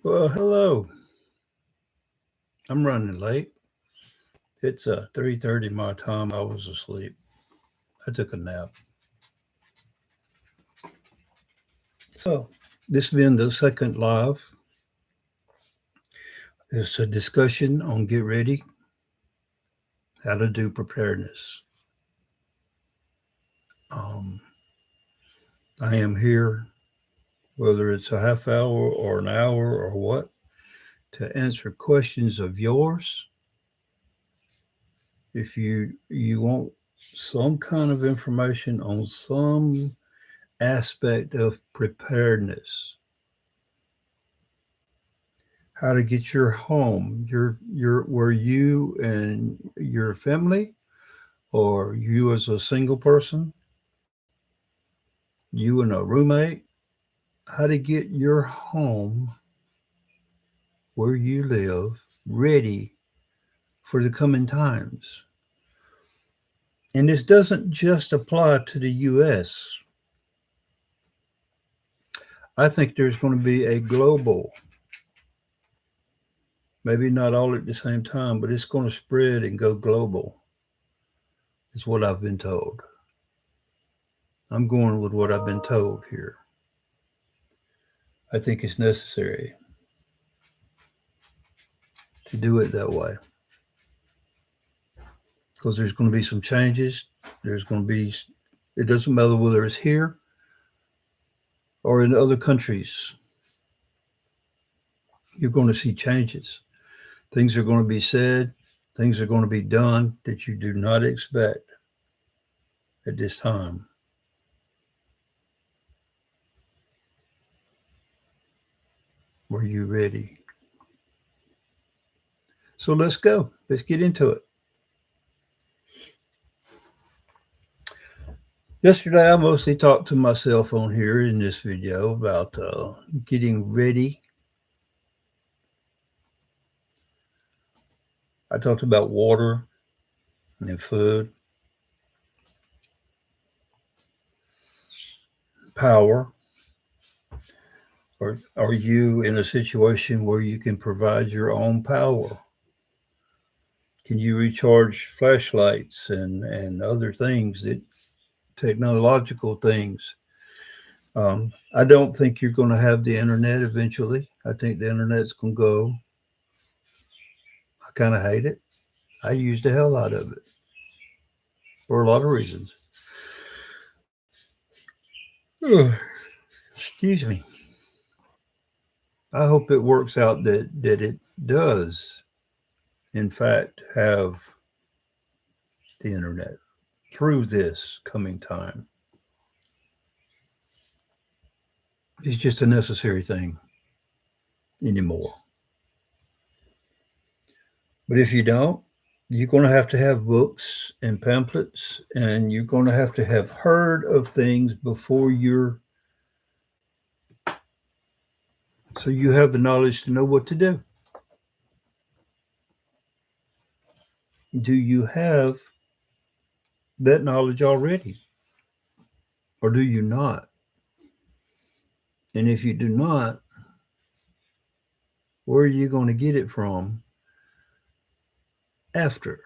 Well, hello. I'm running late. It's 3:30 my time. I was asleep. I took a nap. So, this being the second live, it's a discussion on get ready, how to do preparedness. Um, I am here, whether it's a half hour or an hour or what, to answer questions of yours. If you want some kind of information on some aspect of preparedness, how to get your home, your where you and your family, or you as a single person, you and a roommate, how to get your home where you live ready for the coming times. And this doesn't just apply to the US. I think there's going to be a global, maybe not all at the same time, but it's going to spread and go global, is what I've been told. I'm going with what I've been told here. I think it's necessary to do it that way because there's going to be some changes. There's going to be, it doesn't matter whether it's here or in other countries, you're going to see changes. Things are going to be said, things are going to be done that you do not expect at this time. Were you ready? So let's go. Let's get into it. Yesterday, I mostly talked to myself on here in this video about getting ready. I talked about water and food, power. Or are you in a situation where you can provide your own power? Can you recharge flashlights and other things that technological things? I don't think you're going to have the internet eventually. I think the internet's going to go. I kind of hate it. I use the hell out of it for a lot of reasons. Ugh, excuse me. I hope it works out that it does, in fact, have the internet through this coming time. It's just a necessary thing anymore. But if you don't, you're going to have books and pamphlets, and you're going to have heard of things before you're, so you have the knowledge to know what to do. Do you have that knowledge already? Or do you not? And if you do not, where are you going to get it from after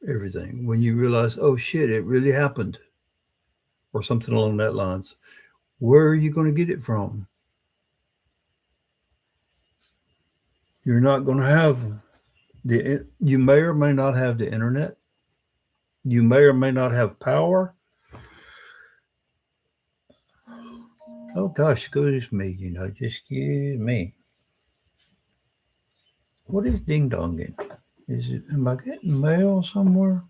everything? When you realize, oh shit, it really happened, or something along that lines. Where are you going to get it from? You're not going to have you may or may not have the internet. You may or may not have power. Oh gosh, excuse me, just excuse me. What is ding donging? Is it, am I getting mail somewhere?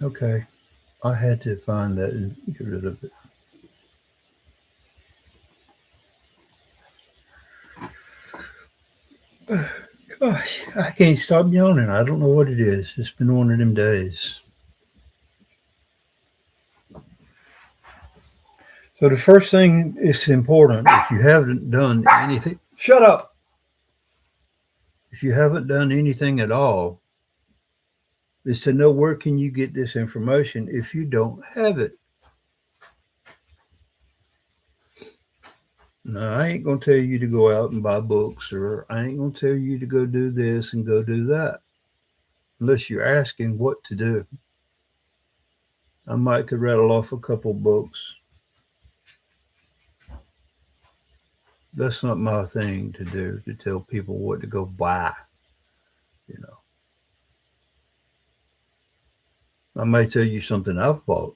Okay. I had to find that and get rid of it. Gosh, I can't stop yawning. I don't know what it is. It's been one of them days. So the first thing is important if you haven't done anything. Shut up. If you haven't done anything at all, is to know where can you get this information if you don't have it. Now, I ain't gonna tell you to go out and buy books, or I ain't gonna tell you to go do this and go do that, unless you're asking what to do. I might could rattle off a couple books. That's not my thing to do, to tell people what to go buy. You know, I may tell you something I've bought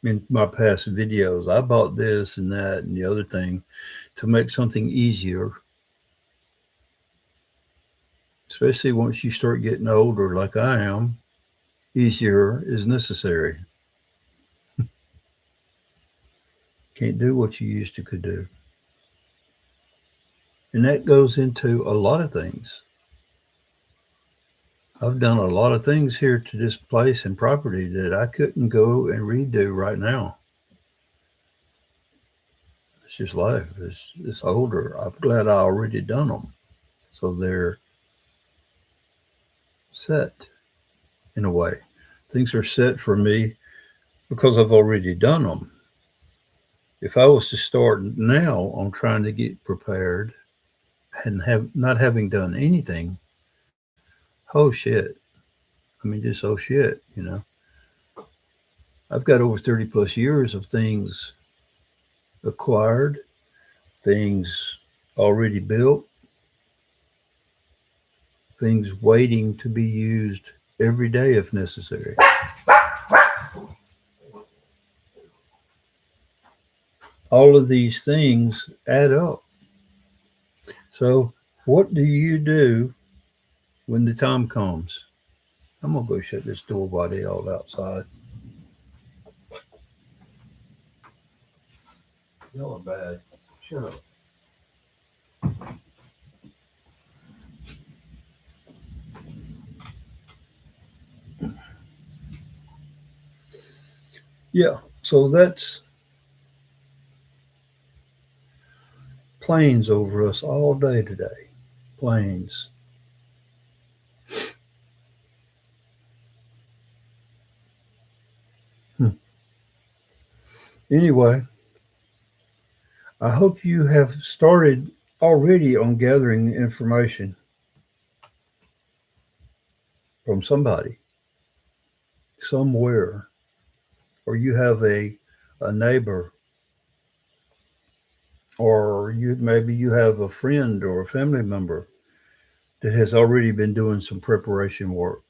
in my past videos. I bought this and that and the other thing to make something easier, especially once you start getting older, like I am. Easier is necessary. Can't do what you used to could do. And that goes into a lot of things. I've done a lot of things here to this place and property that I couldn't go and redo right now. It's just life. It's older. I'm glad I already done them. So they're set in a way. Things are set for me because I've already done them. If I was to start now on trying to get prepared and have not having done anything, oh shit. I mean, just oh shit, you know. I've got over 30 plus years of things acquired, things already built, things waiting to be used every day if necessary. All of these things add up. So, what do you do when the time comes? I'm gonna go shut this door while they all outside. Y'all are bad. Shut up. Yeah. So that's planes over us all day today. Planes. Hmm. Anyway, I hope you have started already on gathering information from somebody, somewhere, or you have a neighbor, or you maybe you have a friend or a family member that has already been doing some preparation work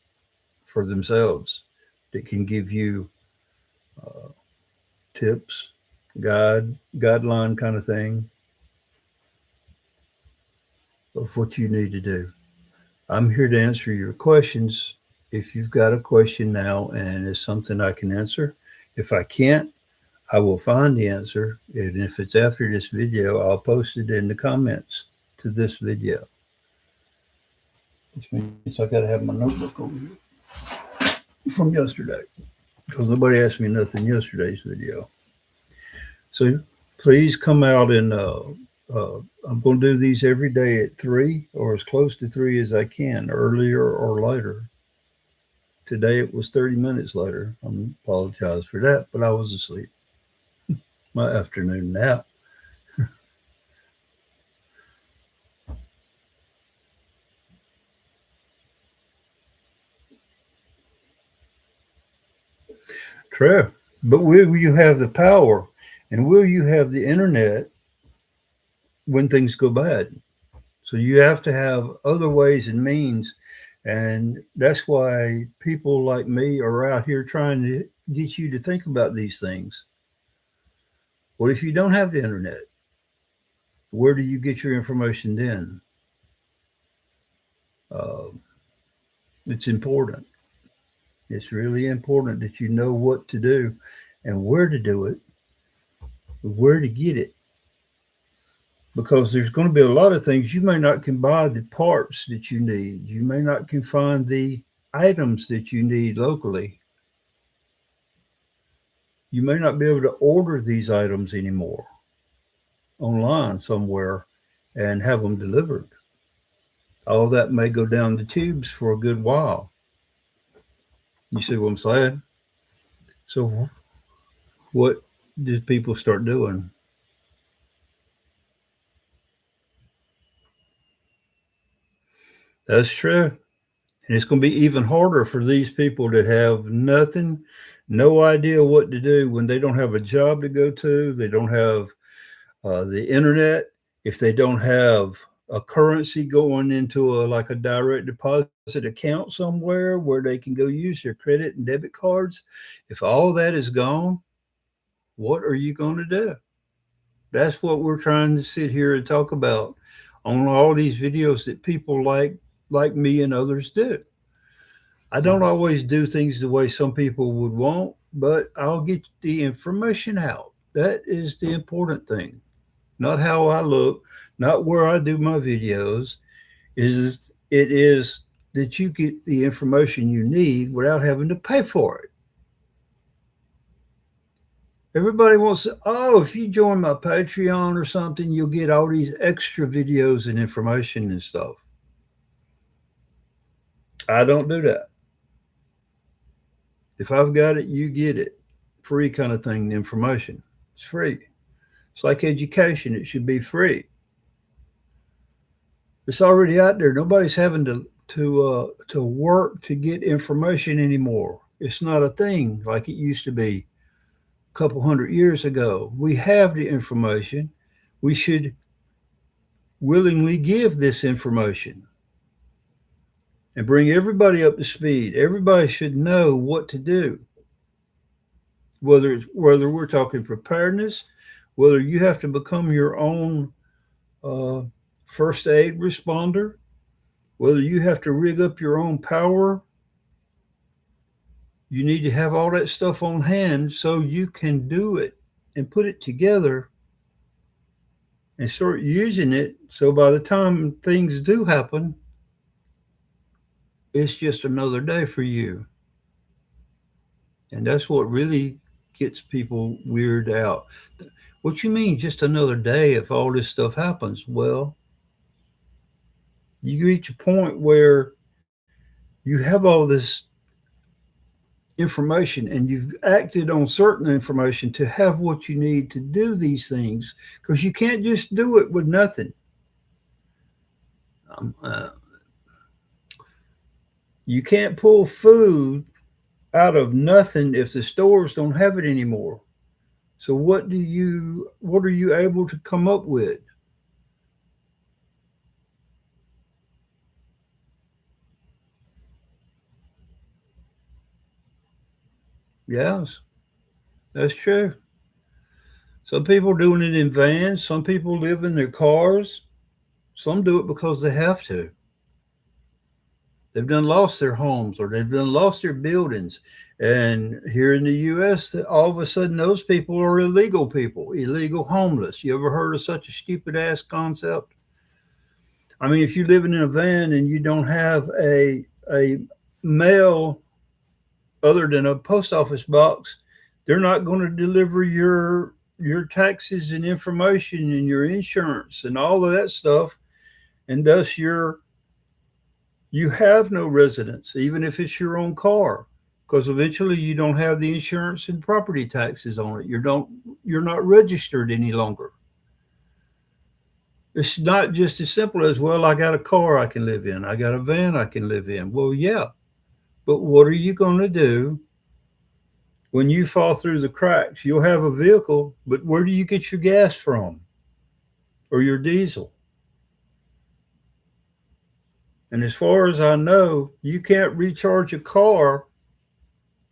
for themselves that can give you uh, tips, guideline kind of thing of what you need to do. I'm here to answer your questions. If you've got a question now and it's something I can answer, if I can't, I will find the answer. And if it's after this video, I'll post it in the comments to this video. Which means I got to have my notebook over here from yesterday because nobody asked me nothing yesterday's video. So please come out and I'm going to do these every day at 3 or as close to 3 as I can, earlier or later. Today it was 30 minutes later. I apologize for that, but I was asleep. My afternoon nap. True. But will you have the power and will you have the internet when things go bad? So you have to have other ways and means. And that's why people like me are out here trying to get you to think about these things. What if you don't have the internet? Where do you get your information then? Uh, it's important. It's really important that you know what to do and where to do it, where to get it, because there's going to be a lot of things you may not can buy the parts that you need. You may not can find the items that you need locally. You may not be able to order these items anymore online somewhere and have them delivered. All that may go down the tubes for a good while. You see what I'm saying? So, what did people start doing? That's true. And it's going to be even harder for these people that have nothing, no idea what to do when they don't have a job to go to, they don't have the internet, if they don't have a currency going into a like a direct deposit account somewhere where they can go use their credit and debit cards, if all that is gone, what are you going to do? That's what we're trying to sit here and talk about on all these videos that people like me and others do. I don't always do things the way some people would want, but I'll get the information out. That is the important thing. Not how I look, not where I do my videos. Is it is that you get the information you need without having to pay for it. Everybody wants to, oh, if you join my Patreon or something, you'll get all these extra videos and information and stuff. I don't do that. If I've got it, you get it. Free kind of thing, the information. It's free. It's like education, it should be free. It's already out there. Nobody's having to work to get information anymore. It's not a thing like it used to be a couple hundred years ago. We have the information. We should willingly give this information and bring everybody up to speed. Everybody should know what to do. Whether we're talking preparedness, whether you have to become your own uh, first aid responder, whether you have to rig up your own power, you need to have all that stuff on hand so you can do it and put it together and start using it. So by the time things do happen, it's just another day for you. And that's what really gets people weirded out. What you mean, just another day if all this stuff happens? Well, you reach a point where you have all this information and you've acted on certain information to have what you need to do these things, because you can't just do it with nothing. Um, uh, you can't pull food out of nothing if the stores don't have it anymore. So what are you able to come up with? Yes, that's true. Some people doing it in vans, some people live in their cars, some do it because they have to. They've done lost their homes or they've done lost their buildings. And here in the US, all of a sudden those people are illegal people, illegal homeless. You ever heard of such a stupid ass concept? I mean, if you're living in a van and you don't have a mail other than a post office box, they're not going to deliver your taxes and information and your insurance and all of that stuff, and thus you have no residence, even if it's your own car, because eventually you don't have the insurance and property taxes on it. You're not registered any longer. It's not just as simple as, well, I got a car I can live in, I got a van I can live in. Well, yeah, but what are you going to do when you fall through the cracks? You'll have a vehicle, but where do you get your gas from or your diesel? And as far as I know, you can't recharge a car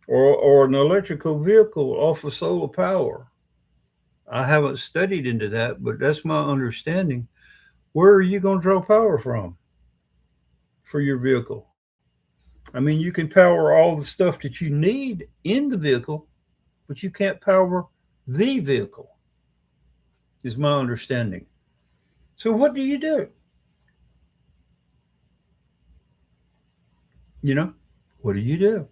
or an electrical vehicle off of solar power. I haven't studied into that, but that's my understanding. Where are you going to draw power from for your vehicle? I mean, you can power all the stuff that you need in the vehicle, but you can't power the vehicle, is my understanding. So, what do you do? You know, what do you do?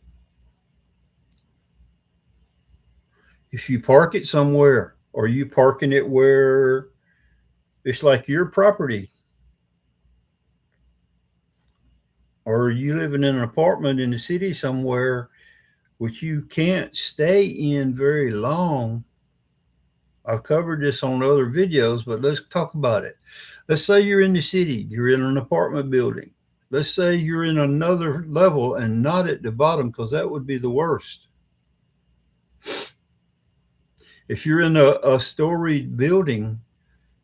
If you park it somewhere, or you parking it where it's like your property, or you living in an apartment in the city somewhere which you can't stay in very long. I've covered this on other videos, but let's talk about it. Let's say you're in the city, you're in an apartment building. Let's say you're in another level and not at the bottom, because that would be the worst. If you're in a storied building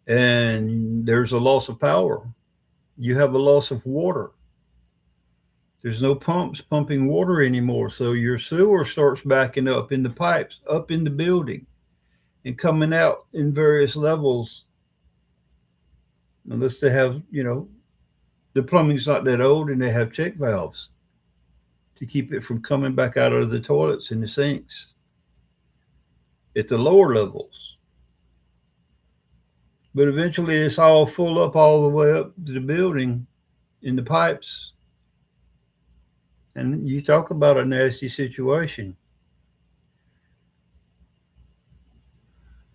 and there's a loss of power, you have a loss of water. There's no pumps pumping water anymore. So your sewer starts backing up in the pipes, up in the building, and coming out in various levels. Unless they have, the plumbing's not that old and they have check valves to keep it from coming back out of the toilets and the sinks at the lower levels. But eventually it's all full up all the way up to the building in the pipes. And you talk about a nasty situation.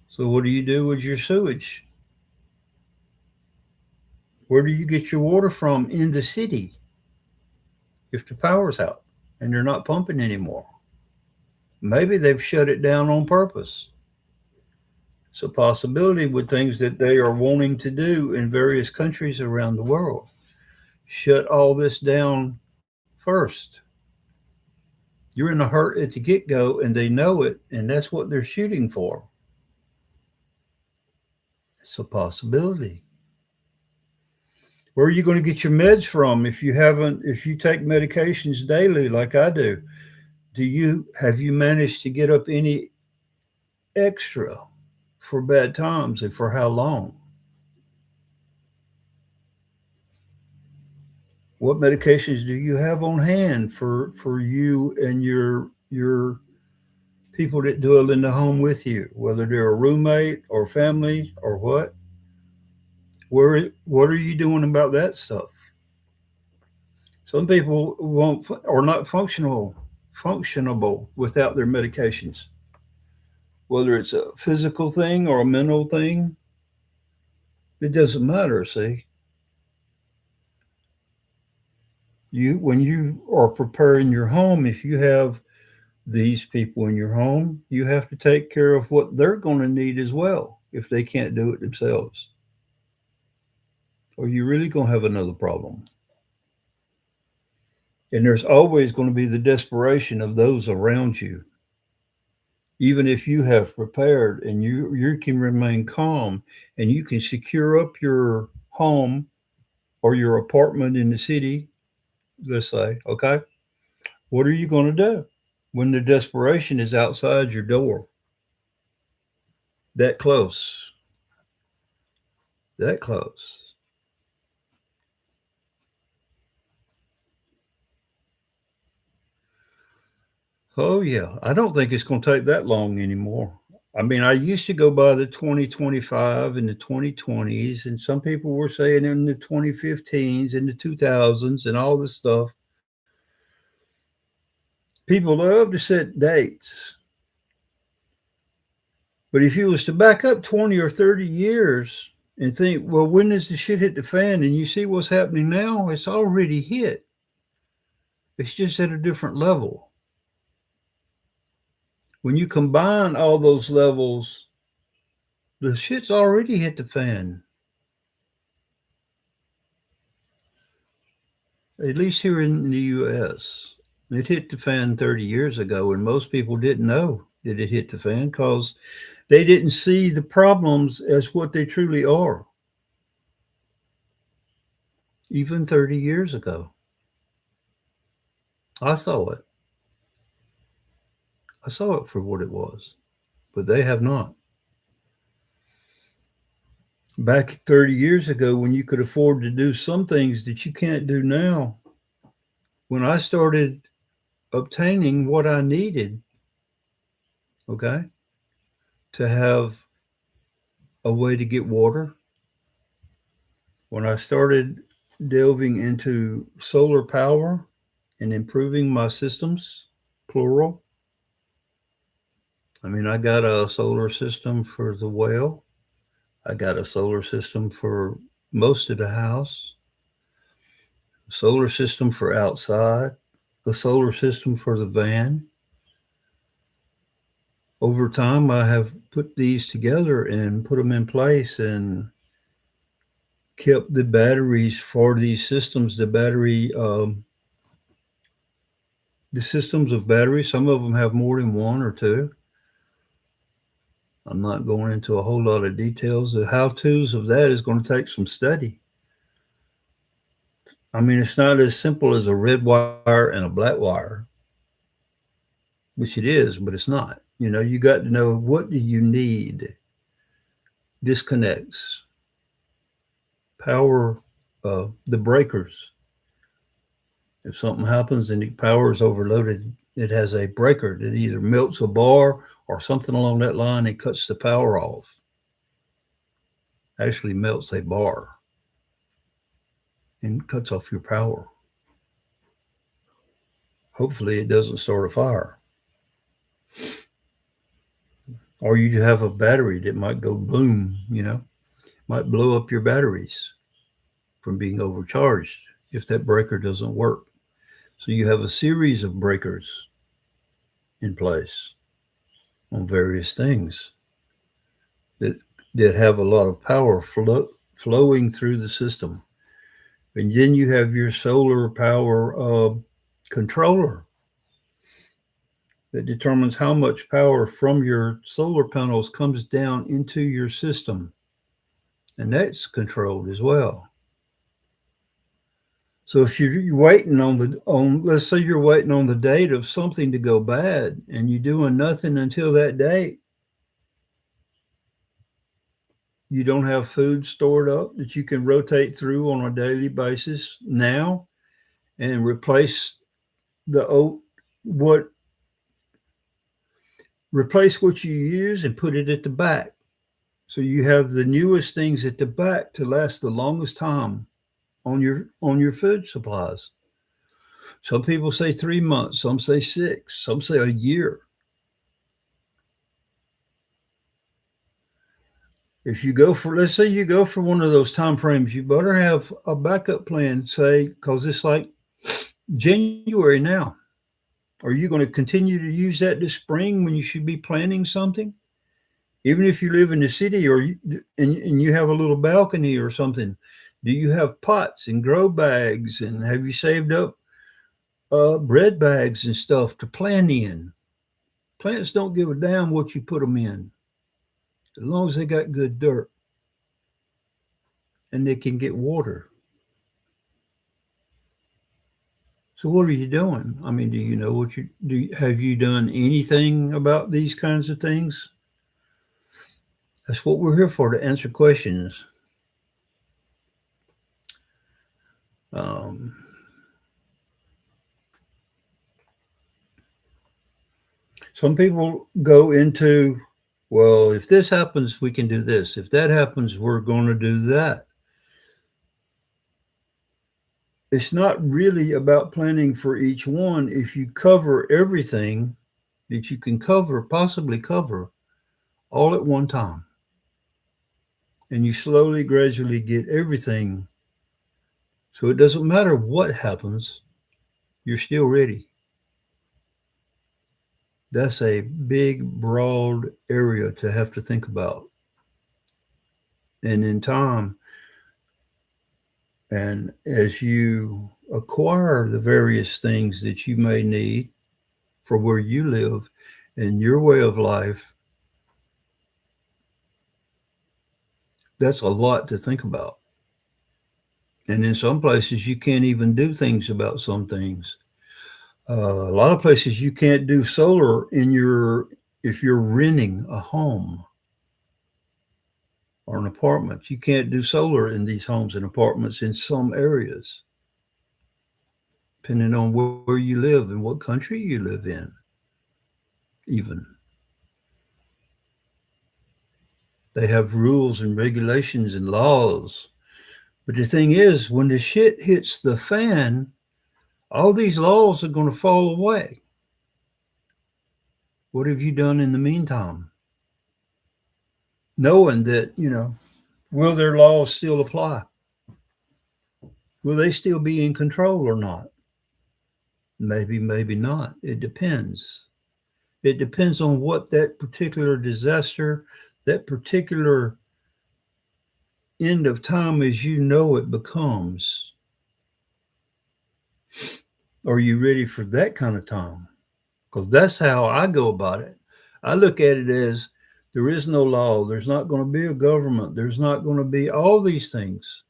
So what do you do with your sewage? Where do you get your water from in the city if the power's out and they're not pumping anymore? Maybe they've shut it down on purpose. It's a possibility with things that they are wanting to do in various countries around the world. Shut all this down first. You're in a hurt at the get go, and they know it, and that's what they're shooting for. It's a possibility. Where are you going to get your meds from if you take medications daily like I do? Have you managed to get up any extra for bad times, and for how long? What medications do you have on hand for you and your people that dwell in the home with you, whether they're a roommate or family or what? What are you doing about that stuff? Some people won't are not functionable without their medications, whether it's a physical thing or a mental thing. It doesn't matter. See, you when you are preparing your home, if you have these people in your home, you have to take care of what they're going to need as well if they can't do it themselves. Or you're really going to have another problem. And there's always going to be the desperation of those around you. Even if you have prepared and you can remain calm and you can secure up your home or your apartment in the city, let's say, okay, what are you going to do when the desperation is outside your door? That close, that close. Oh, yeah. I don't think it's going to take that long anymore. I mean, I used to go by the 2025 and the 2020s, and some people were saying in the 2015s and the 2000s and all this stuff. People love to set dates. But if you was to back up 20 or 30 years and think, well, when does the shit hit the fan? And you see what's happening now, it's already hit. It's just at a different level. When you combine all those levels, the shit's already hit the fan. At least here in the US. It hit the fan 30 years ago, and most people didn't know that it hit the fan because they didn't see the problems as what they truly are, even 30 years ago. I saw it. I saw it for what it was, but they have not. Back 30 years ago, when you could afford to do some things that you can't do now, when I started obtaining what I needed, okay, to have a way to get water, when I started delving into solar power and improving my systems, plural, I mean, I got a solar system for the well, I got a solar system for most of the house, a solar system for outside, a solar system for the van. Over time, I have put these together and put them in place and kept the batteries for these systems, the systems of batteries. Some of them have more than one or two. I'm not going into a whole lot of details. The how-tos of that is going to take some study. I mean, it's not as simple as a red wire and a black wire, which it is, but it's not. You know, you got to know what do you need. Disconnects, power, the breakers. If something happens and the power is overloaded, it has a breaker that either melts a bar or something along that line and cuts the power off. Actually melts a bar and cuts off your power. Hopefully it doesn't start a fire. Or you have a battery that might go boom, you know, might blow up your batteries from being overcharged if that breaker doesn't work. So you have a series of breakers in place on various things that that have a lot of power flowing through the system. And then you have your solar power controller that determines how much power from your solar panels comes down into your system. And that's controlled as well. So if you're waiting let's say you're waiting on the date of something to go bad and you're doing nothing until that date, you don't have food stored up that you can rotate through on a daily basis now and replace the old what replace what you use and put it at the back. So you have the newest things at the back to last the longest time on your food supplies. Some people say 3 months, some say six, some say a year. If you go for, let's say you go for one of those time frames, you better have a backup plan, say, because it's like January now. Are you going to continue to use that this spring when you should be planning something? Even if you live in the city and you have a little balcony or something, do you have pots and grow bags and have you saved up bread bags and stuff to plant in? Plants don't give a damn what you put them in, as long as they got good dirt and they can get water. So what are you doing? I mean, do you know what you do? Have you done anything about these kinds of things? That's what we're here for, to answer questions. Um, some people go into, well, if this happens, we can do this. If that happens, we're going to do that. It's not really about planning for each one. If you cover everything that you can cover, possibly cover, all at one time, and you slowly, gradually get everything, so it doesn't matter what happens, you're still ready. That's a big, broad area to have to think about. And in time, and as you acquire the various things that you may need for where you live and your way of life, that's a lot to think about. And in some places, you can't even do things about some things. A lot of places you can't do solar if you're renting a home or an apartment. You can't do solar in these homes and apartments in some areas. depending on where you live and what country you live in, even. They have rules and regulations and laws. But the thing is, when the shit hits the fan, all these laws are going to fall away. What have you done in the meantime? Knowing that, will their laws still apply? Will they still be in control or not? Maybe, maybe not. It depends. It depends on what that particular disaster, that particular end of time as you know it becomes. Are you ready for that kind of time? Because that's how I go about it. I look at it as there is no law. There's not going to be a government. There's not going to be all these things.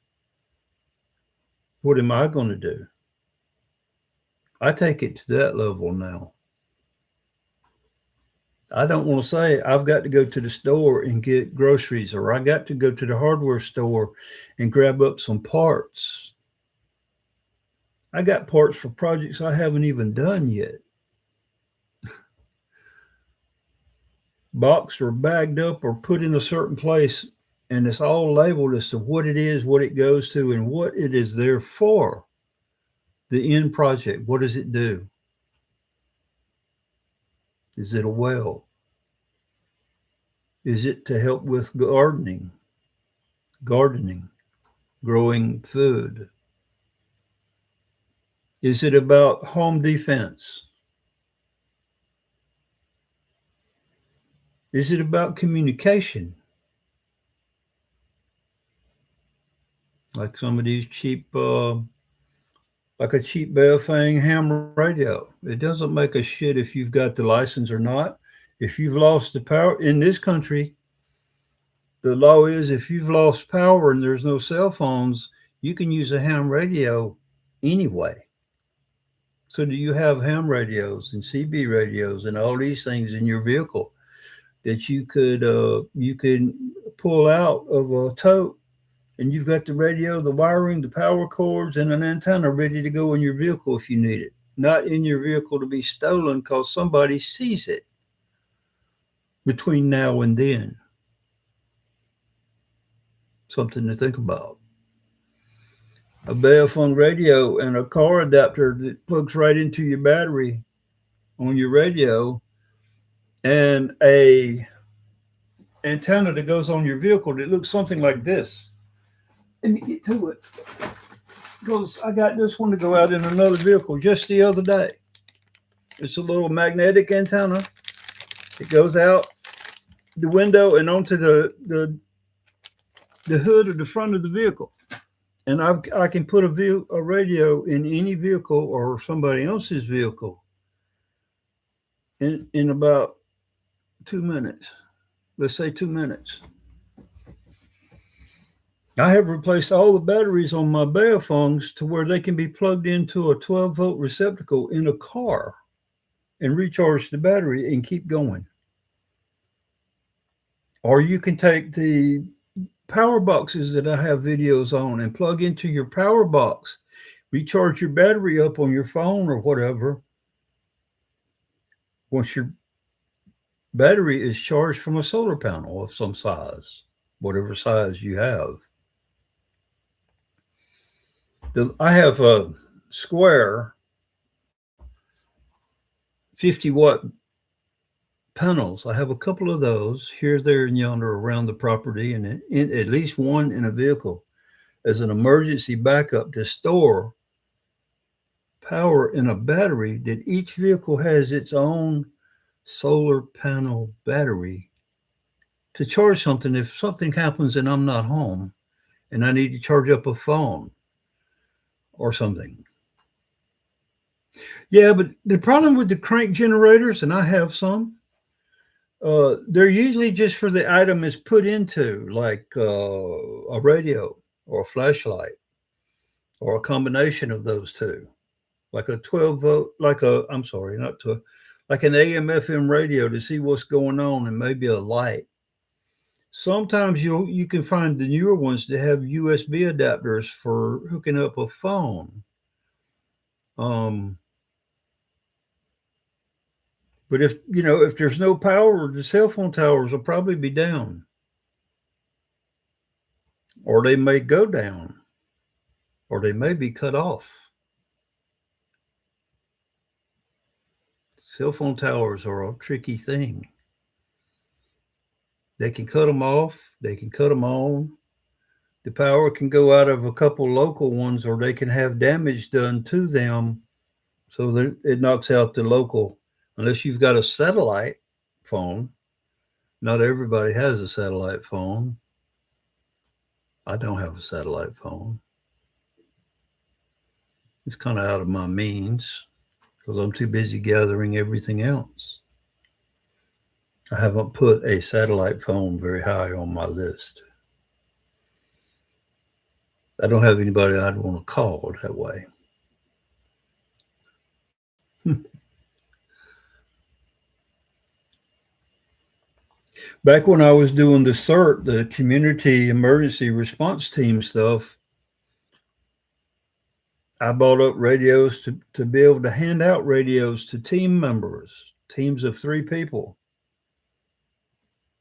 What am I going to do? I take it to that level now. I don't want to say I've got to go to the store and get groceries, or I got to go to the hardware store and grab up some parts. I got parts for projects I haven't even done yet. Boxed or bagged up or put in a certain place, and it's all labeled as to what it is, what it goes to, and what it is there for. The end project, what does it do? Is it a well? Is it to help with gardening, growing food? Is it about home defense? Is it about communication? Like some of these cheap, like a cheap Baofeng ham radio. It doesn't make a shit if you've got the license or not. If you've lost the power in this country, the law is if you've lost power and there's no cell phones, you can use a ham radio anyway. So do you have ham radios and CB radios and all these things in your vehicle that you can pull out of a tote, and you've got the radio, the wiring, the power cords, and an antenna ready to go in your vehicle if you need it. Not in your vehicle to be stolen because somebody sees it between now and then. Something to think about. A Baofeng radio and a car adapter that plugs right into your battery on your radio, and a antenna that goes on your vehicle that looks something like this. Let me get to it, because I got this one to go out in another vehicle just the other day. It's a little magnetic antenna. It goes out the window and onto the hood or the front of the vehicle. And I can put a radio in any vehicle or somebody else's vehicle in about 2 minutes. Let's say 2 minutes. I have replaced all the batteries on my Baofengs to where they can be plugged into a 12-volt receptacle in a car and recharge the battery and keep going. Or you can take the power boxes that I have videos on and plug into your power box, recharge your battery up on your phone or whatever. Once your battery is charged from a solar panel of some size, whatever size you have. I have a square 50-watt panels. I have a couple of those here, there, and yonder around the property, and at least one in a vehicle as an emergency backup to store power in a battery that each vehicle has its own solar panel battery to charge something if something happens and I'm not home and I need to charge up a phone or something. Yeah, but the problem with the crank generators, and I have some, they're usually just for the item is put into, like a radio or a flashlight or a combination of those two, like a 12-volt, like an AM FM radio to see what's going on, and maybe a light. Sometimes you can find the newer ones that have USB adapters for hooking up a phone Um, but if there's no power, the cell phone towers will probably be down, or they may go down, or they may be cut off. Cell phone towers are a tricky thing. They can cut them off, they can cut them on. The power can go out of a couple local ones, or they can have damage done to them so that it knocks out the local. Unless you've got a satellite phone, not everybody has a satellite phone. I don't have a satellite phone. It's kind of out of my means because I'm too busy gathering everything else. I haven't put a satellite phone very high on my list. I don't have anybody I'd want to call that way. Back when I was doing the CERT, the community emergency response team stuff, I bought up radios to be able to hand out radios to team members, teams of 3 people.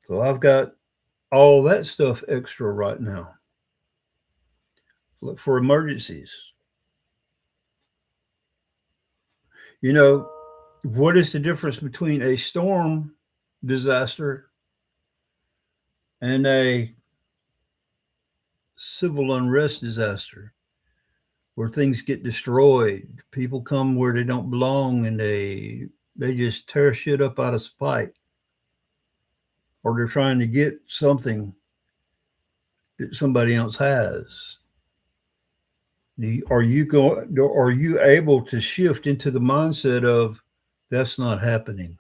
So I've got all that stuff extra right now for emergencies. You know, what is the difference between a storm disaster and a civil unrest disaster where things get destroyed, people come where they don't belong, and they just tear shit up out of spite, or they're trying to get something that somebody else has? Are you able to shift into the mindset of that's not happening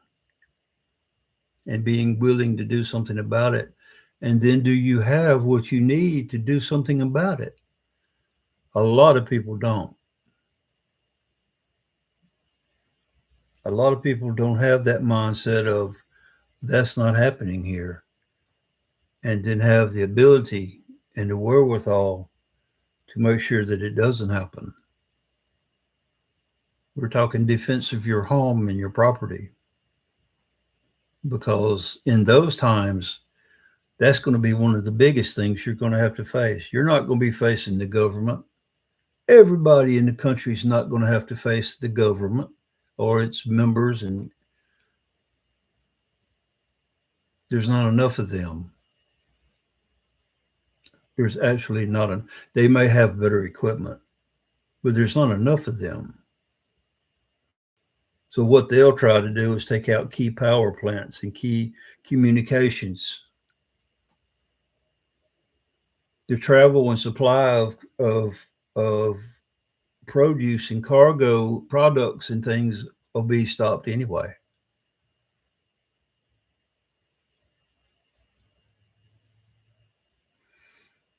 and being willing to do something about it? And then do you have what you need to do something about it? A lot of people don't. A lot of people don't have that mindset of that's not happening here, and then have the ability and the wherewithal to make sure that it doesn't happen. We're talking defense of your home and your property, because in those times, that's going to be one of the biggest things you're going to have to face. You're not going to be facing the government. Everybody in the country is not going to have to face the government or its members, and there's not enough of them. There's actually not they may have better equipment, but there's not enough of them. So what they'll try to do is take out key power plants and key communications. The travel and supply of produce and cargo products and things will be stopped anyway.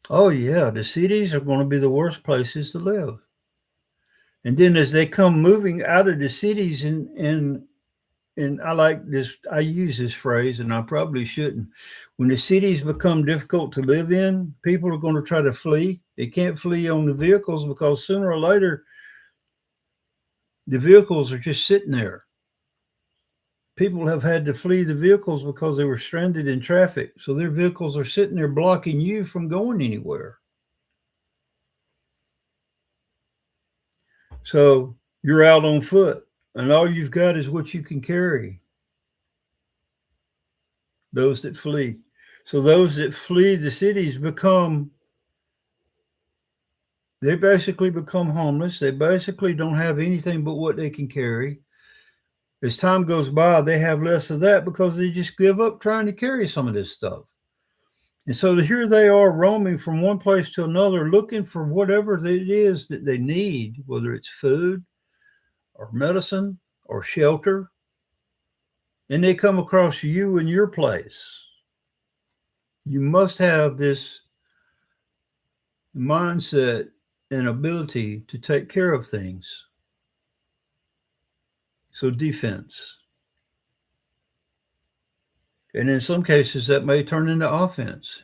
Oh yeah, the cities are going to be the worst places to live. And then as they come moving out of the cities, and I like this, I use this phrase, and I probably shouldn't. When the cities become difficult to live in, people are going to try to flee. They can't flee on the vehicles because sooner or later, the vehicles are just sitting there. People have had to flee the vehicles because they were stranded in traffic. So their vehicles are sitting there blocking you from going anywhere. So you're out on foot, and all you've got is what you can carry. Those that flee. So those that flee the cities they basically become homeless. They basically don't have anything but what they can carry. As time goes by, they have less of that because they just give up trying to carry some of this stuff. And so here they are roaming from one place to another, looking for whatever it is that they need, whether it's food or medicine or shelter. And they come across you in your place. You must have this mindset and ability to take care of things. So defense. And in some cases, that may turn into offense.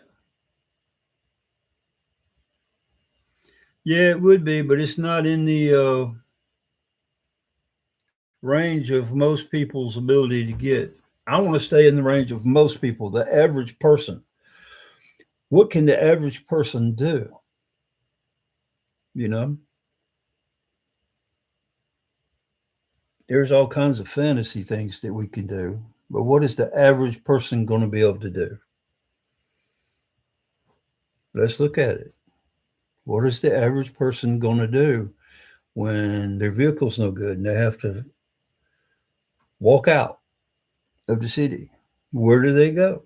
Yeah, it would be, but it's not in the range of most people's ability to get. I want to stay in the range of most people, the average person. What can the average person do? You know, there's all kinds of fantasy things that we can do, but what is the average person going to be able to do? Let's look at it. What is the average person going to do when their vehicle's no good and they have to walk out of the city? Where do they go?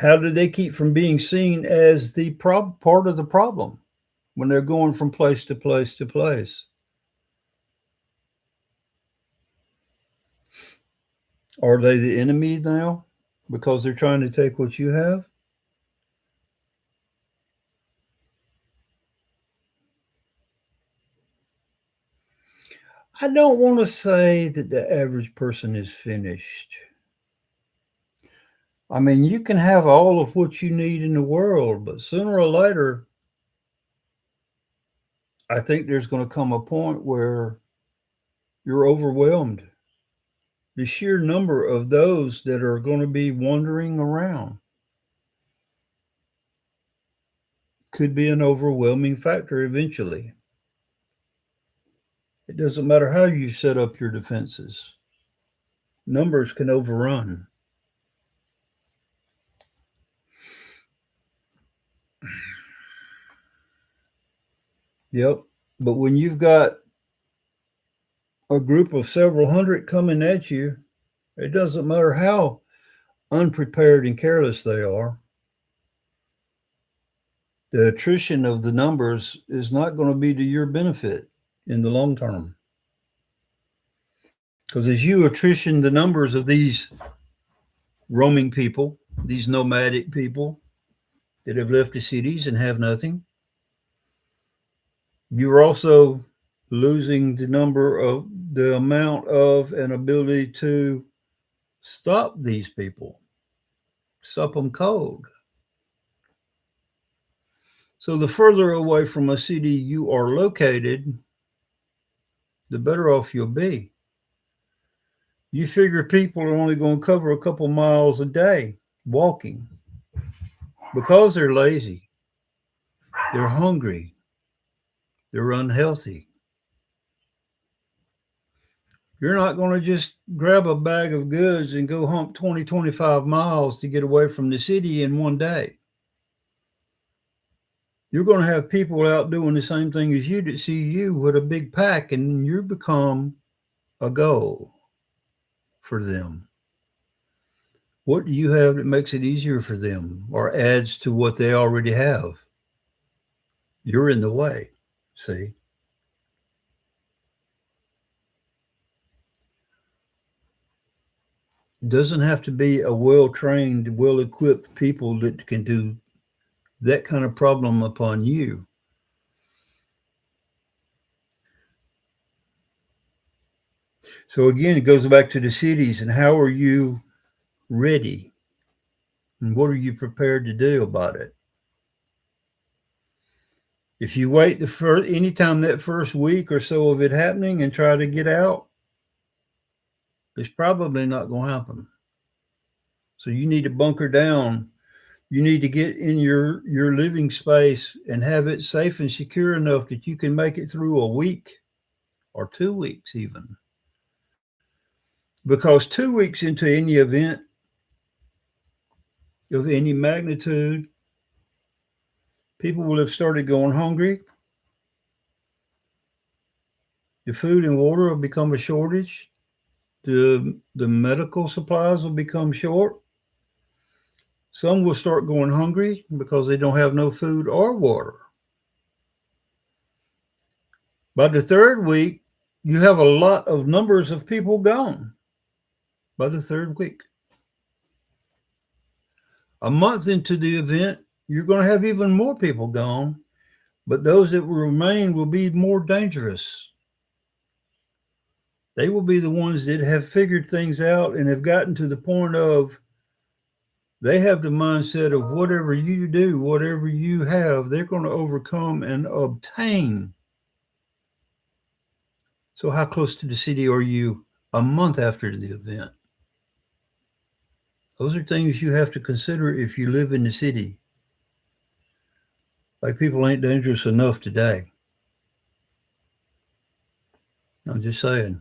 How do they keep from being seen as the part of the problem when they're going from place to place to place? Are they the enemy now because they're trying to take what you have? I don't want to say that the average person is finished. I mean, you can have all of what you need in the world, but sooner or later, I think there's going to come a point where you're overwhelmed. The sheer number of those that are going to be wandering around could be an overwhelming factor eventually. It doesn't matter how you set up your defenses, numbers can overrun. Yep. But when you've got a group of several hundred coming at you, it doesn't matter how unprepared and careless they are. The attrition of the numbers is not going to be to your benefit in the long term. Because as you attrition the numbers of these roaming people, these nomadic people that have left the cities and have nothing, you're also losing the amount of an ability to stop these people, stop them cold. So the further away from a city you are located, the better off you'll be. You figure people are only going to cover a couple miles a day walking because they're lazy, they're hungry, they're unhealthy. You're not going to just grab a bag of goods and go hump 20, 25 miles to get away from the city in one day. You're going to have people out doing the same thing as you that see you with a big pack, and you become a goal for them. What do you have that makes it easier for them or adds to what they already have? You're in the way, see? It doesn't have to be a well trained, well equipped people that can do that kind of problem upon you. So again, it goes back to the cities and how are you ready? And what are you prepared to do about it? If you wait anytime that first week or so of it happening and try to get out, it's probably not going to happen. So you need to bunker down. You need to get in your living space and have it safe and secure enough that you can make it through a week or 2 weeks even. Because 2 weeks into any event of any magnitude, people will have started going hungry. The food and water will become a shortage. The medical supplies will become short. Some will start going hungry because they don't have no food or water. By the third week, you have a lot of numbers of people gone by the third week. A month into the event, you're going to have even more people gone, but those that will remain will be more dangerous. They will be the ones that have figured things out and have gotten to the point of they have the mindset of whatever you do, whatever you have, they're going to overcome and obtain. So how close to the city are you a month after the event. Those are things you have to consider if you live in the city. Like people ain't dangerous enough today. I'm just saying.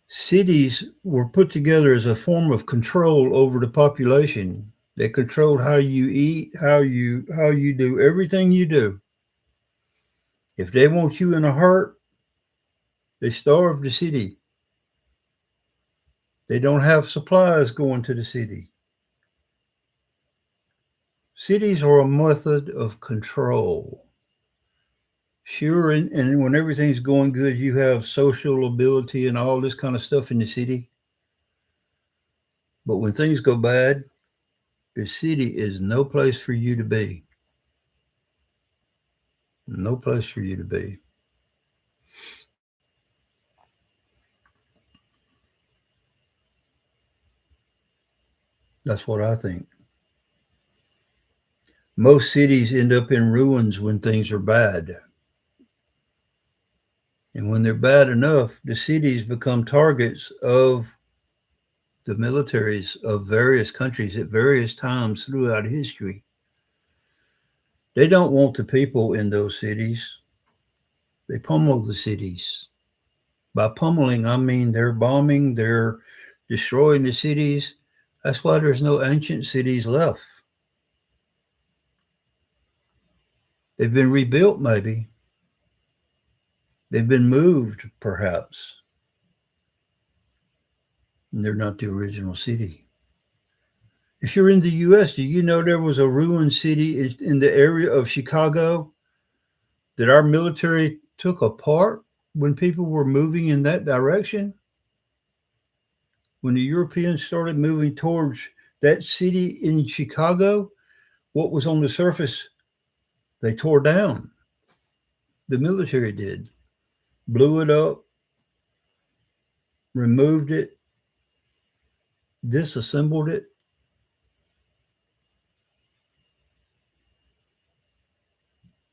Cities were put together as a form of control over the population. They controlled how you eat, how you do everything you do. If they want you in a hurt, they starve the city. They don't have supplies going to the city. Cities are a method of control. Sure, and when everything's going good, you have social ability and all this kind of stuff in the city. But when things go bad, the city is no place for you to be. No place for you to be. That's what I think. Most cities end up in ruins when things are bad. And when they're bad enough, the cities become targets of the militaries of various countries at various times throughout history. They don't want the people in those cities. They pummel the cities. By pummeling, I mean they're bombing, they're destroying the cities. That's why there's no ancient cities left. They've been rebuilt, maybe. They've been moved, perhaps. And they're not the original city. If you're in the US, do you know there was a ruined city in the area of Chicago that our military took apart when people were moving in that direction? When the Europeans started moving towards that city in Chicago, what was on the surface, they tore down. The military did. Blew it up, removed it, disassembled it.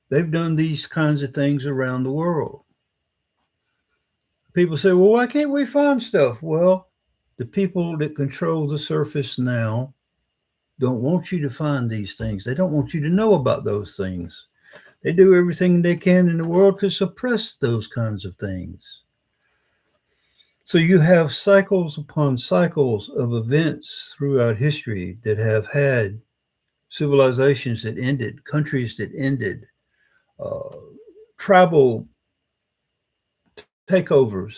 They've done these kinds of things around the world. People say, well, why can't we find stuff? Well, the people that control the surface now don't want you to find these things. They don't want you to know about those things. They do everything they can in the world to suppress those kinds of things. So you have cycles upon cycles of events throughout history that have had civilizations that ended, countries that ended, uh, tribal takeovers,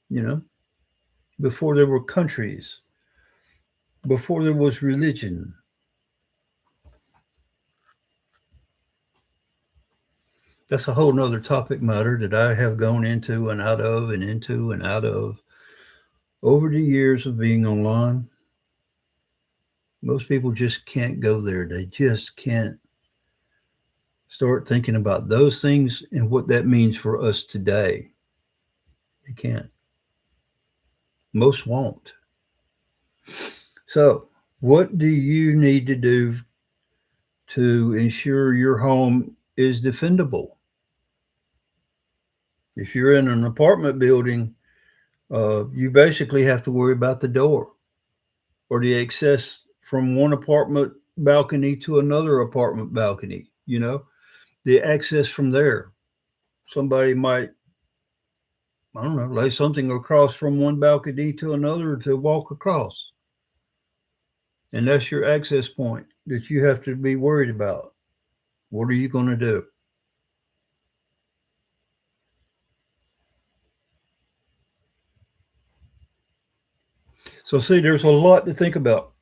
you know, before there were countries, before there was religion. That's a whole nother topic matter that I have gone into and out of and into and out of over the years of being online. Most people just can't go there. They just can't start thinking about those things and what that means for us today. They can't. Most won't. So, what do you need to do to ensure your home is defendable? If you're in an apartment building, you basically have to worry about the door or the access from one apartment balcony to another apartment balcony, the access from there. Somebody might, I don't know, lay something across from one balcony to another to walk across. And that's your access point that you have to be worried about. What are you going to do? So, see, there's a lot to think about.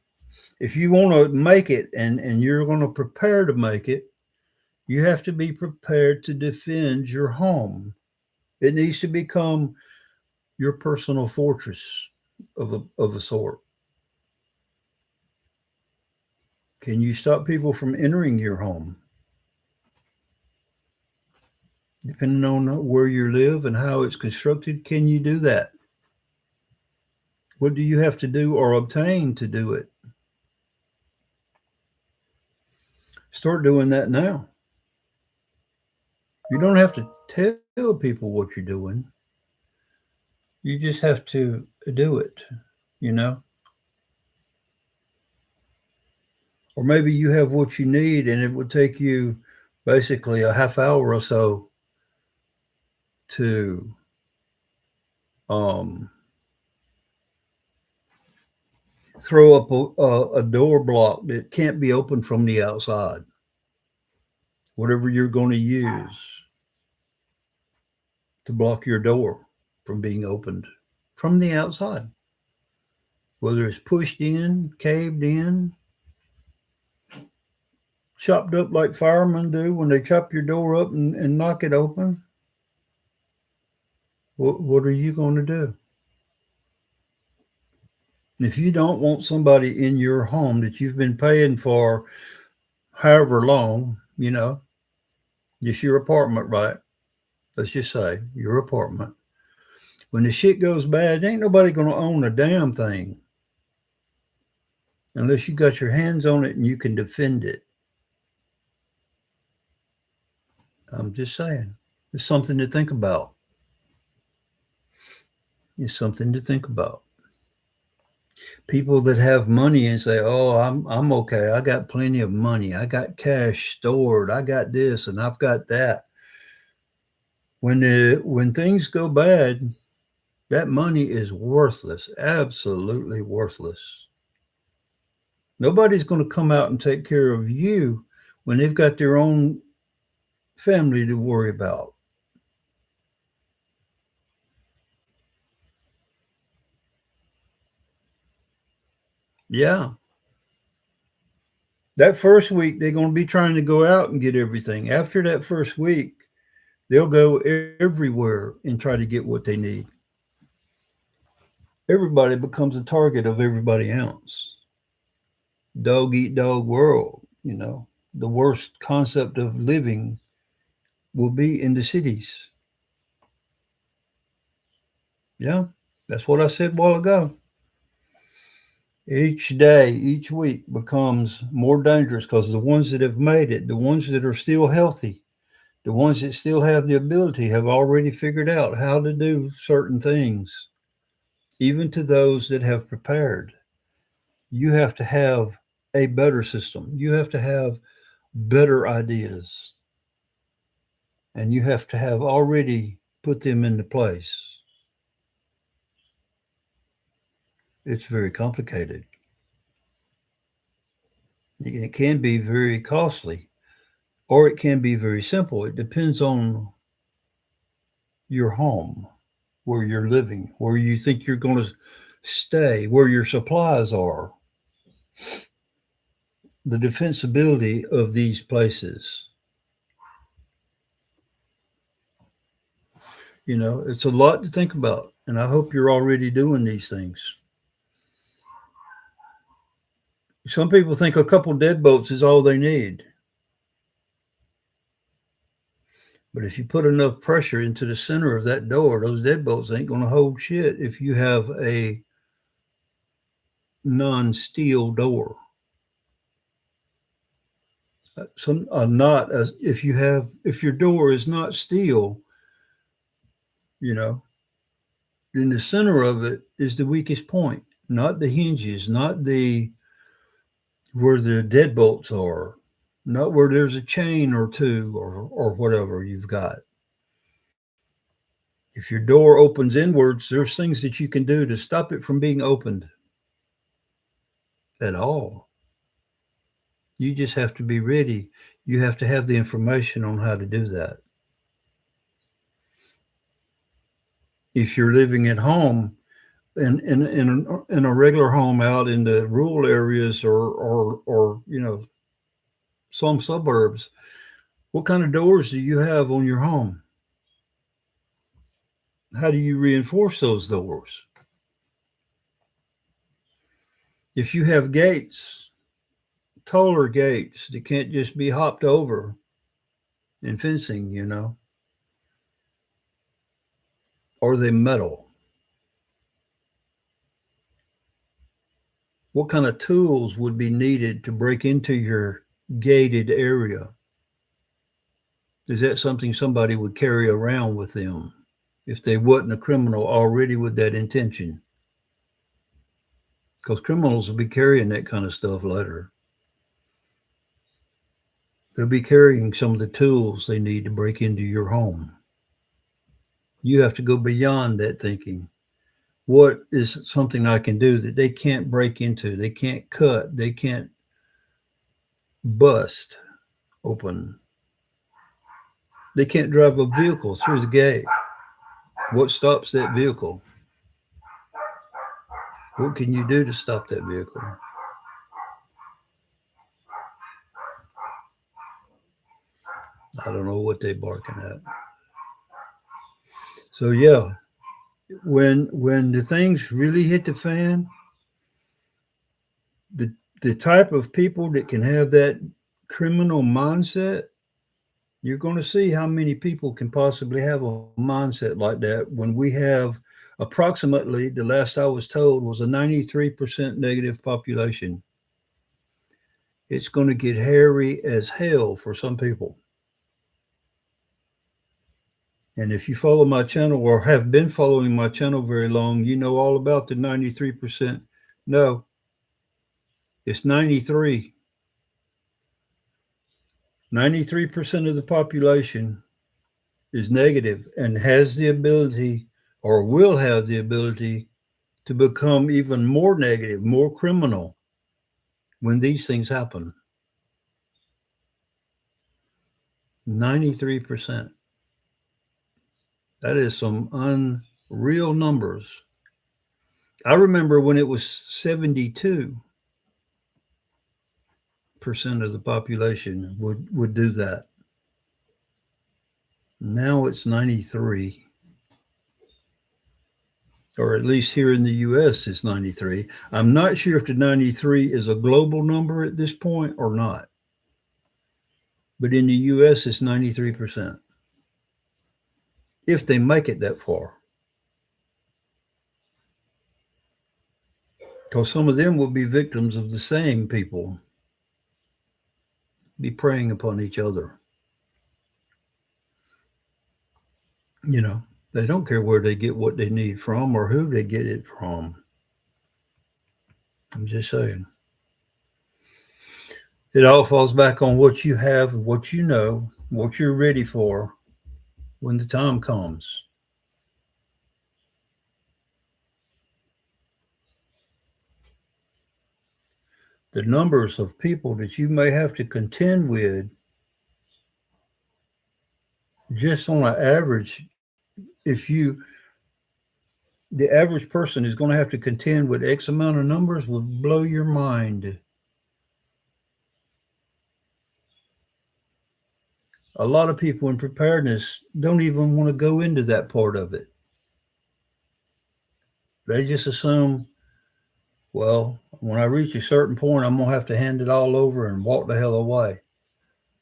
If you want to make it and you're going to prepare to make it, you have to be prepared to defend your home. It needs to become your personal fortress of a sort. Can you stop people from entering your home? Depending on where you live and how it's constructed, can you do that? What do you have to do or obtain to do it? Start doing that now. You don't have to tell people what you're doing. You just have to do it, you know? Or maybe you have what you need and it would take you basically a half hour or so to um, throw up a door block that can't be opened from the outside. Whatever you're going to use to block your door from being opened from the outside, whether it's pushed in, caved in, chopped up like firemen do when they chop your door up and knock it open. What are you going to do? If you don't want somebody in your home that you've been paying for however long, just your apartment, right? Let's just say your apartment. When the shit goes bad, ain't nobody going to own a damn thing unless you got your hands on it and you can defend it. I'm just saying. It's something to think about. It's something to think about. People that have money and say, "Oh, I'm okay. I got plenty of money. I got cash stored. I got this and I've got that." When things go bad, that money is worthless, absolutely worthless. Nobody's going to come out and take care of you when they've got their own family to worry about. Yeah. That first week, they're going to be trying to go out and get everything. After that first week, they'll go everywhere and try to get what they need. Everybody becomes a target of everybody else. Dog eat dog world, the worst concept of living will be in the cities. Yeah, that's what I said a while ago. Each day, each week becomes more dangerous because the ones that have made it, the ones that are still healthy, the ones that still have the ability have already figured out how to do certain things. Even to those that have prepared, you have to have a better system. You have to have better ideas. And you have to have already put them into place. It's very complicated. It can be very costly, or it can be very simple. It depends on your home, where you're living, where you think you're going to stay, where your supplies are, the defensibility of these places. It's a lot to think about, and I hope you're already doing these things. Some people think a couple deadbolts is all they need. But if you put enough pressure into the center of that door, those deadbolts ain't going to hold shit if you have a non-steel door. Some not as if your door is not steel, you know, then the center of it is the weakest point, not the hinges, not the where the deadbolts are, not where there's a chain or two or whatever you've got. If your door opens inwards, there's things that you can do to stop it from being opened at all. You just have to be ready. You have to have the information on how to do that. If you're living at home in a regular home out in the rural areas or some suburbs, what kind of doors do you have on your home? How do you reinforce those doors? If you have gates, taller gates that can't just be hopped over in fencing, are they metal? What kind of tools would be needed to break into your gated area? Is that something somebody would carry around with them if they wasn't a criminal already with that intention? Because criminals will be carrying that kind of stuff later. They'll be carrying some of the tools they need to break into your home. You have to go beyond that thinking. What is something I can do that they can't break into? They can't cut. They can't bust open. They can't drive a vehicle through the gate. What stops that vehicle? What can you do to stop that vehicle? I don't know what they barking at. So yeah, when the things really hit the fan, the the type of people that can have that criminal mindset, you're going to see how many people can possibly have a mindset like that when we have approximately, the last I was told, was a 93% negative population. It's going to get hairy as hell for some people. And if you follow my channel or have been following my channel very long, you know all about the 93%. No, it's 93. 93% of the population is negative and has the ability or will have the ability to become even more negative, more criminal when these things happen. 93%. That is some unreal numbers. I remember when it was 72% of the population would do that. Now it's 93, or at least here in the US it's 93. I'm not sure if the 93 is a global number at this point or not. But in the US it's 93%. If they make it that far. Because some of them will be victims of the same people, be preying upon each other. You know, they don't care where they get what they need from or who they get it from. I'm just saying. It all falls back on what you have, what you know, what you're ready for when the time comes. The numbers of people that you may have to contend with, just on an average, if you, the average person is going to have to contend with X amount of numbers, would blow your mind. A lot of people in preparedness don't even want to go into that part of it. They just assume, well, when I reach a certain point, I'm going to have to hand it all over and walk the hell away.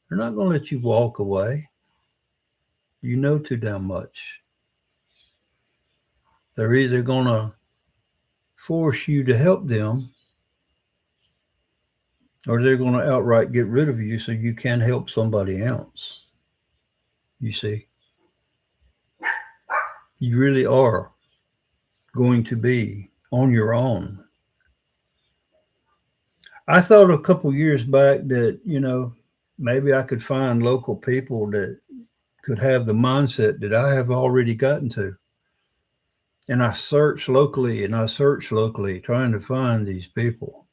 They're not going to let you walk away. You know too damn much. They're either going to force you to help them or they're going to outright get rid of you so you can help somebody else. You see, you really are going to be on your own. I thought a couple years back that, maybe I could find local people that could have the mindset that I have already gotten to. And I searched locally and I searched locally trying to find these people.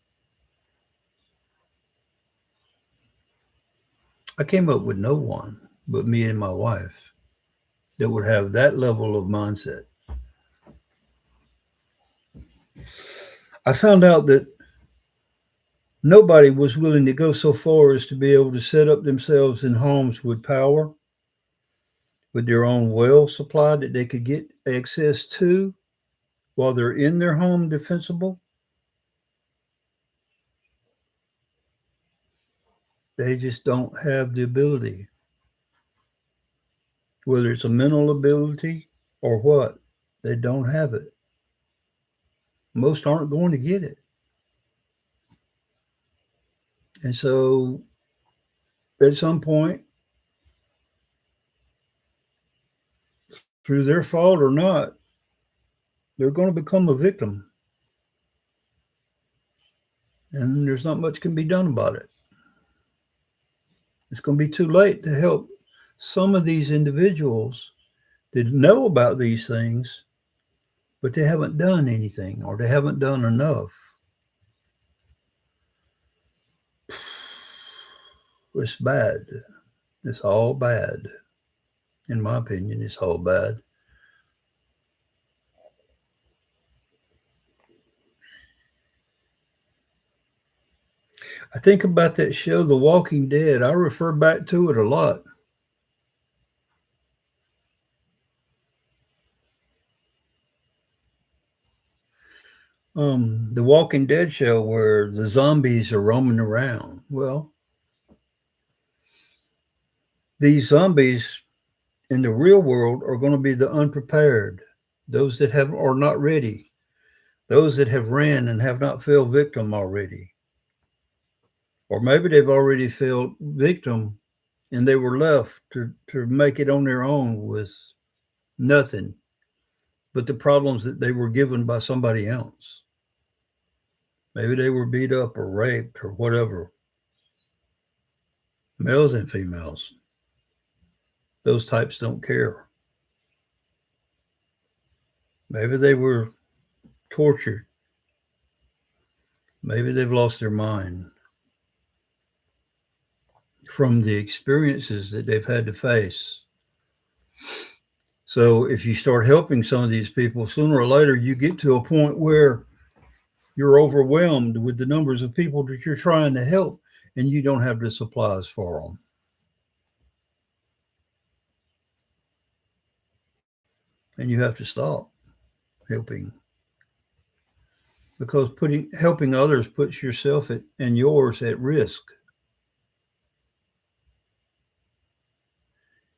I came up with no one but me and my wife that would have that level of mindset. I found out that nobody was willing to go so far as to be able to set up themselves in homes with power, with their own well supply that they could get access to while they're in their home defensible. They just don't have the ability, whether it's a mental ability or what. They don't have it. Most aren't going to get it. And so at some point, through their fault or not, they're going to become a victim. And there's not much can be done about it. It's going to be too late to help some of these individuals that know about these things, but they haven't done anything or they haven't done enough. It's bad. It's all bad. In my opinion, it's all bad. I think about that show, The Walking Dead. I refer back to it a lot. The Walking Dead show where the zombies are roaming around. Well, these zombies in the real world are going to be the unprepared, those that are not ready, those that have ran and have not fell victim already. Or maybe they've already fell victim and they were left to make it on their own with nothing but the problems that they were given by somebody else. Maybe they were beat up or raped or whatever. Males and females. Those types don't care. Maybe they were tortured. Maybe they've lost their mind from the experiences that they've had to face. So if you start helping some of these people, sooner or later you get to a point where you're overwhelmed with the numbers of people that you're trying to help and you don't have the supplies for them. And you have to stop helping, because helping others puts yourself and yours at risk.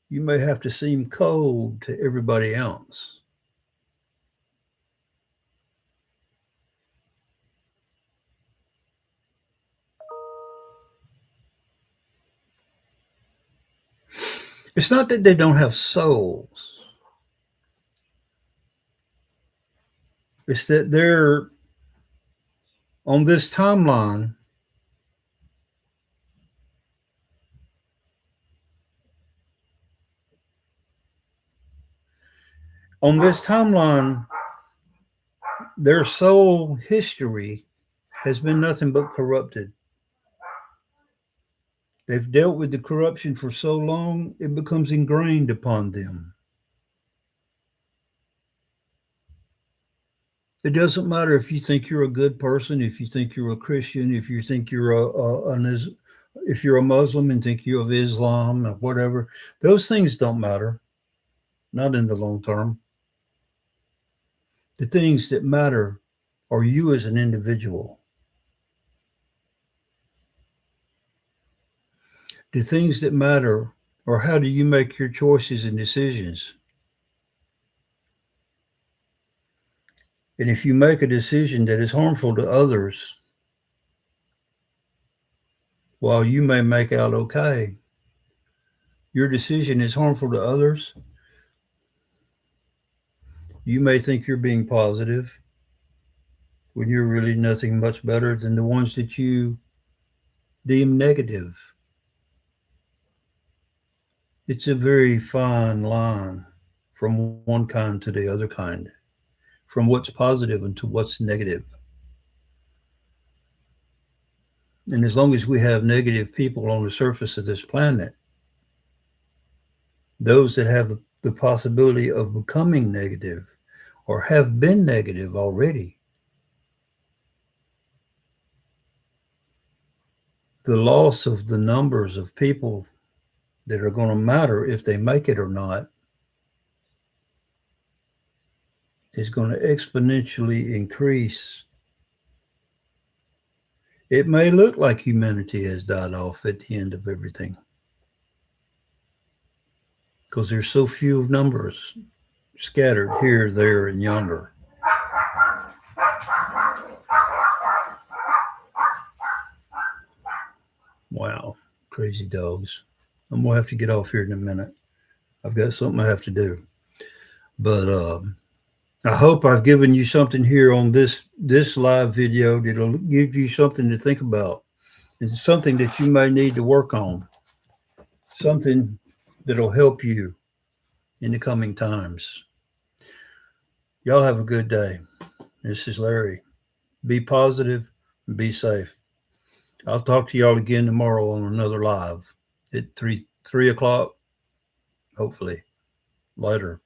You may have to seem cold to everybody else. It's not that they don't have souls. It's that they're on this timeline. On this timeline, their soul history has been nothing but corrupted. They've dealt with the corruption for so long, it becomes ingrained upon them. It doesn't matter if you think you're a good person, if you think you're a Christian, if you think you're if you're a Muslim and think you're of Islam or whatever. Those things don't matter, not in the long term. The things that matter are you as an individual. The things that matter are how do you make your choices and decisions. And if you make a decision that is harmful to others, while you may make out okay, your decision is harmful to others. You may think you're being positive when you're really nothing much better than the ones that you deem negative. It's a very fine line from one kind to the other kind, from what's positive into what's negative. And as long as we have negative people on the surface of this planet, those that have the possibility of becoming negative or have been negative already, the loss of the numbers of people that are going to matter if they make it or not is going to exponentially increase. It may look like humanity has died off at the end of everything because there's so few numbers scattered here, there, and yonder. Wow, crazy dogs. I'm going to have to get off here in a minute. I've got something I have to do. But I hope I've given you something here on this live video that'll give you something to think about and something that you may need to work on, something that'll help you in the coming times. Y'all have a good day. This is Larry. Be positive and be safe. I'll talk to y'all again tomorrow on another live at 3 o'clock, hopefully. Later.